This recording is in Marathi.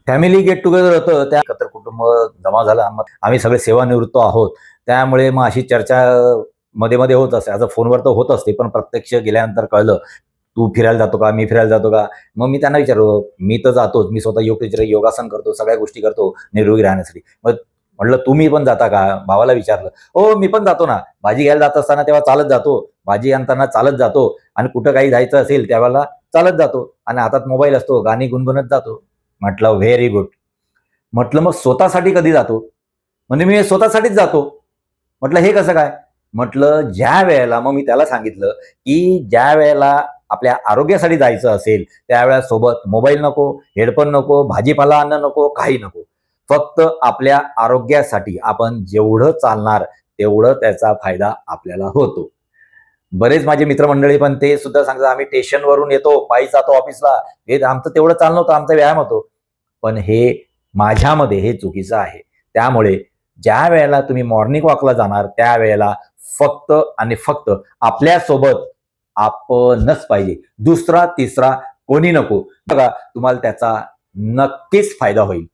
फॅमिली गेट टुगेदर होतं, त्या एकत्र कुटुंब जमा झालं. आम्ही सगळे सेवानिवृत्त आहोत, त्यामुळे मग अशी चर्चा मध्ये मध्ये होत असते. आता फोनवर तर होत असते, पण प्रत्यक्ष गेल्यानंतर कळलं, तू फिरायला जातो का, मी फिरायला जातो का. मग मी त्यांना विचारलो, मी तर जातोच, मी स्वतः योगासन करतो, सगळ्या गोष्टी करतो निरोगी राहण्यासाठी. मग म्हटलं तुम्ही पण जाता का, भावाला विचारलं. हो मी पण जातो ना, भाजी घ्यायला जात असताना तेव्हा चालत जातो, भाजी आणताना चालत जातो, आणि कुठं काही जायचं असेल त्यावेळेला चालत जातो, आणि हातात मोबाईल असतो, गाणी गुणगुणत जातो. म्हटलं व्हेरी गुड. म्हटलं मग स्वतःसाठी कधी जातो, म्हणजे मी स्वतःसाठीच जातो. म्हटलं हे कसं काय. म्हटलं ज्या वेळेला, मग मी त्याला सांगितलं की ज्या वेळेला आपल्या आरोग्यासाठी जायचं असेल त्यावेळेला सोबत मोबाईल नको, हेडफोन नको, भाजीपाला अन्न नको, काही नको. फक्त आपल्या आरोग्यासाठी आपण जेवढं चालणार तेवढं त्याचा फायदा आपल्याला होतो. बरेच माझे मित्रमंडळी पण ते सुद्धा सांगतात, आम्ही स्टेशनवरून येतो, पायी जातो ऑफिसला, हे आमचं तेवढं चालणं होतं, आमचा व्यायाम होतो. पण हे माझ्यामध्ये हे चुकीचं आहे. त्यामुळे ज्या वेळेला तुम्ही मॉर्निंग वॉकला जाणार त्यावेळेला फक्त आणि फक्त आपल्यासोबत आपणच पाहिजे. दुसरा, तिसरा कोणी नको. बघा तुम्हाला त्याचा नक्कीच फायदा होईल.